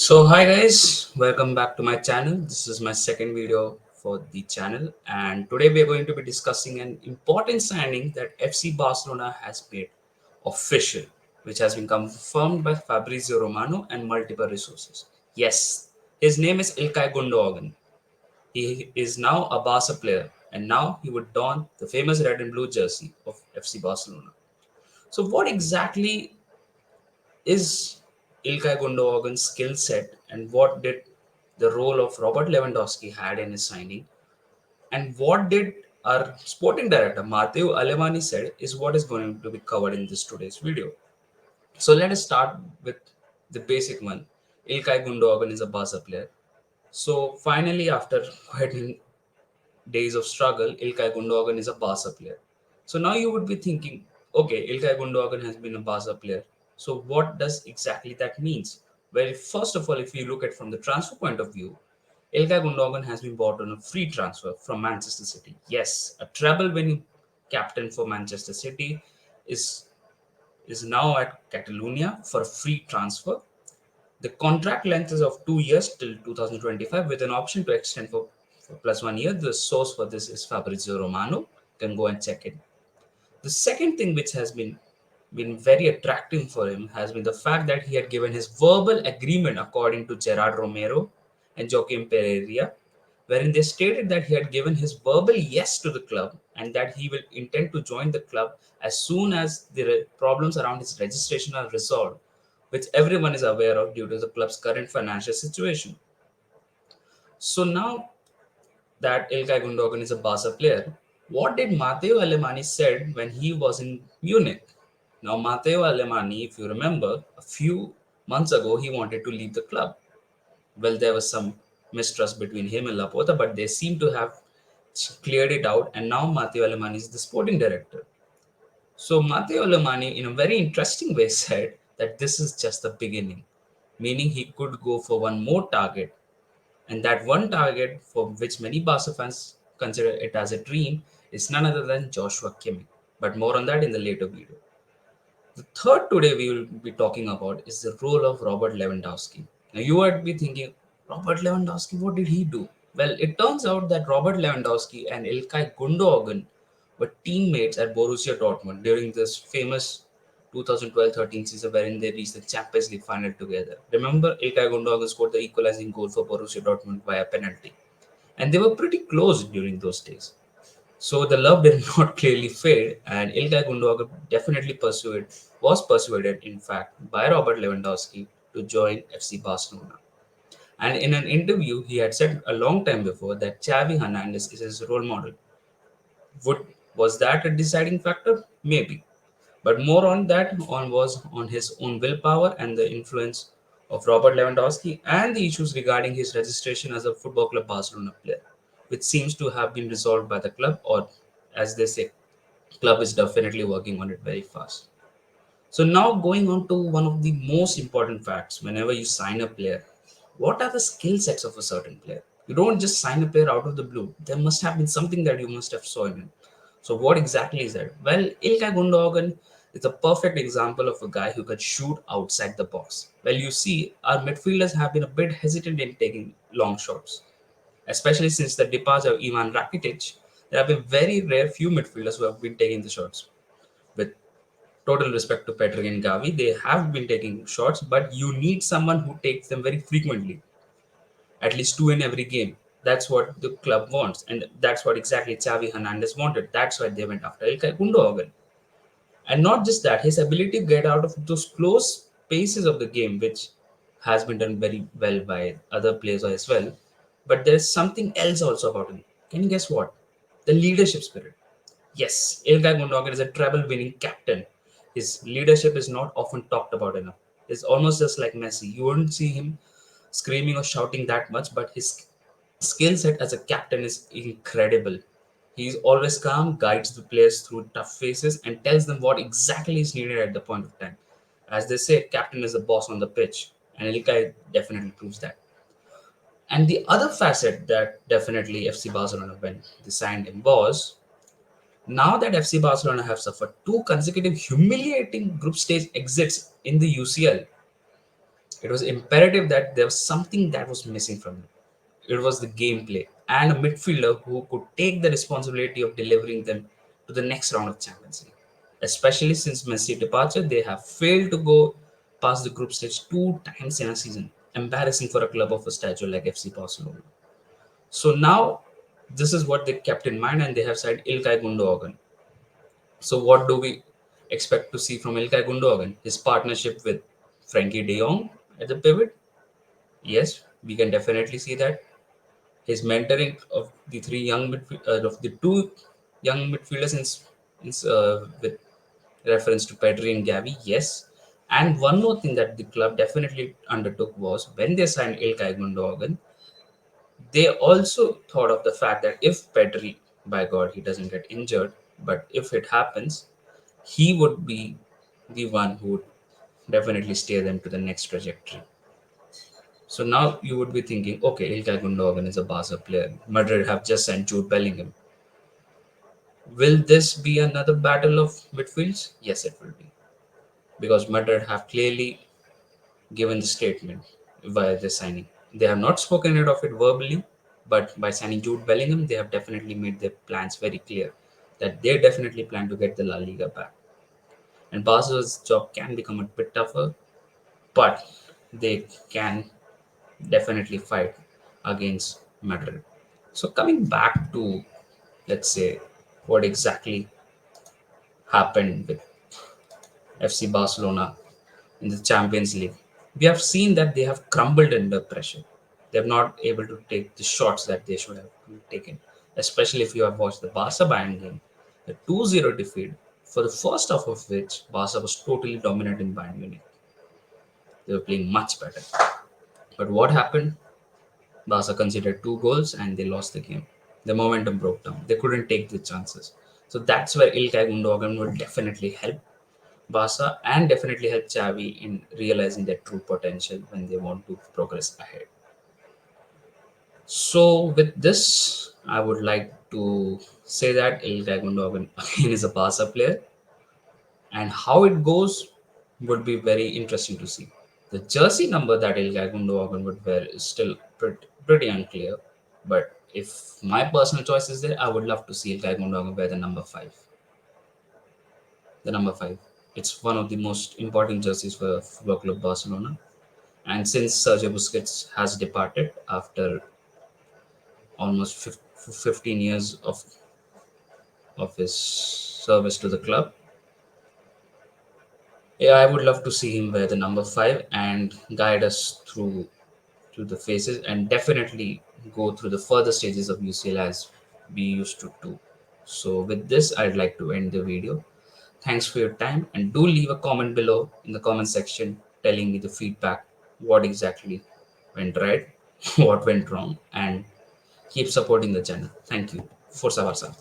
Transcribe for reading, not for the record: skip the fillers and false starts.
Hi guys, welcome back to my channel. This is my second video for the channel, and today we are going to be discussing an important signing that FC Barcelona has made official, which has been confirmed by Fabrizio Romano and multiple resources. Yes, his name is İlkay Gündoğan. He is now a Barca player, and now he would don the famous red and blue jersey of FC Barcelona. So what exactly is İlkay Gündoğan's skill set, and what did the role of Robert Lewandowski had in his signing, and what did our sporting director Matteo Alemani said is what is going to be covered in this today's video. So let us start with the basic one. İlkay Gündoğan is a Barca player. So finally, after quite days of struggle, İlkay Gündoğan is a Barca player. So now you would be thinking, okay, İlkay Gündoğan has been a Barca player. So what does exactly that means? Well, first of all, if you look at from the transfer point of view, İlkay Gündoğan has been bought on a free transfer from Manchester City. Yes, a treble-winning captain for Manchester City is is now at Catalonia for a free transfer. The contract length is of 2 years till 2025 with an option to extend for plus 1 year. The source for this is Fabrizio Romano. You can go and check it. The second thing which has been very attractive for him has been the fact that he had given his verbal agreement according to Gerard Romero and Joaquim Pereira, wherein they stated that he had given his verbal yes to the club and that he will intend to join the club as soon as the problems around his registration are resolved, which everyone is aware of due to the club's current financial situation. So now that İlkay Gündoğan is a Barca player, what did Matteo Alemani said when he was in Munich? Now Matteo Alemani, if you remember, a few months ago he wanted to leave the club. Well, there was some mistrust between him and Laporta, but they seem to have cleared it out, and now Matteo Alemani is the sporting director. So Matteo Alemani, in a very interesting way, said that this is just the beginning, meaning he could go for one more target, and that one target for which many Barca fans consider it as a dream is none other than Joshua Kimmich. But more on that in the later video. The third today we will be talking about is the role of Robert Lewandowski. Now you might be thinking, Robert Lewandowski, what did he do? Well, it turns out that Robert Lewandowski and İlkay Gündoğan were teammates at Borussia Dortmund during this famous 2012-13 season wherein they reached the Champions League final together. Remember, İlkay Gündoğan scored the equalizing goal for Borussia Dortmund via penalty. And they were pretty close during those days. So the love did not clearly fade, and İlkay Gündoğan definitely was persuaded, in fact, by Robert Lewandowski to join FC Barcelona. And in an interview, he had said a long time before that Xavi Hernandez is his role model. Was that a deciding factor? Maybe, but more on that on was on his own willpower and the influence of Robert Lewandowski and the issues regarding his registration as a Football Club Barcelona player, which seems to have been resolved by the club, or as they say, club is definitely working on it very fast. So now going on to one of the most important facts whenever you sign a player, what are the skill sets of a certain player? You don't just sign a player out of the blue. There must have been something that you must have saw in him. So what exactly is that? Well, İlkay Gündoğan is a perfect example of a guy who can shoot outside the box. Well, you see, our midfielders have been a bit hesitant in taking long shots, especially since the departure of Ivan Rakitic. There have been very rare few midfielders who have been taking the shots. With total respect to Patrick and Gavi, they have been taking shots, but you need someone who takes them very frequently, at least two in every game. That's what the club wants, and that's what exactly Xavi Hernandez wanted. That's why they went after İlkay Gündoğan. And not just that, his ability to get out of those close spaces of the game, which has been done very well by other players as well. But there's something else also about him. Can you guess what? The leadership spirit. Yes, İlkay Gündoğan is a treble-winning captain. His leadership is not often talked about enough. It's almost just like Messi. You won't see him screaming or shouting that much, but his skill set as a captain is incredible. He's always calm, guides the players through tough phases, and tells them what exactly is needed at the point of time. As they say, captain is the boss on the pitch, and Ilkay definitely proves that. And the other facet that definitely FC Barcelona when they signed him was now that FC Barcelona have suffered two consecutive humiliating group stage exits in the UCL, It was imperative that there was something that was missing from him. It was the gameplay and a midfielder who could take the responsibility of delivering them to the next round of Champions League. Especially since Messi departure, they have failed to go past the group stage two times in a season. Embarrassing for a club of a stature like FC Barcelona. So now this is what they kept in mind, and they have signed Ilkay Gündoğan. So what do we expect to see from Ilkay Gündoğan? His partnership with Frankie De Jong at the pivot? Yes, we can definitely see that. His mentoring of the of the two young midfielders with reference to Pedri and Gavi, yes. And one more thing that the club definitely undertook was when they signed Ilkay Gündoğan, they also thought of the fact that if Pedri, by God, he doesn't get injured, but if it happens, he would be the one who would definitely steer them to the next trajectory. So now you would be thinking, okay, Ilkay Gündoğan is a Barca player. Madrid have just sent Jude Bellingham. Will this be another battle of midfields? Yes, it will be. Because Madrid have clearly given the statement via the signing. They have not spoken it of it verbally, but by signing Jude Bellingham, they have definitely made their plans very clear that they definitely plan to get the La Liga back. And Barca's job can become a bit tougher, but they can definitely fight against Madrid. So coming back to, let's say, what exactly happened with FC Barcelona in the Champions League, we have seen that they have crumbled under pressure. They're not able to take the shots that they should have taken, especially if you have watched the Barca Bayern game, the 2-0 defeat, for the first half of which Barca was totally dominant in Bayern Munich. They were playing much better. But what happened? Barca considered two goals and they lost the game. The momentum broke down. They couldn't take the chances. So that's where Ilkay Gündoğan will definitely help Barca and definitely help Xavi in realizing their true potential when they want to progress ahead. So with this, I would like to say that Ilkay Gündoğan again is a Barca player, and how it goes would be very interesting to see. The jersey number that Ilkay Gündoğan would wear is still pretty unclear, but if my personal choice is there, I would love to see Ilkay Gündoğan wear the number five. The number five. It's one of the most important jerseys for Football Club Barcelona. And since Sergio Busquets has departed after almost 15 years of his service to the club, yeah, I would love to see him wear the number five and guide us through the phases and definitely go through the further stages of UCL as we used to do. So with this, I'd like to end the video. Thanks for your time and do leave a comment below in the comment section telling me the feedback, what exactly went right, what went wrong, and keep supporting the channel. Thank you. Forza Barca.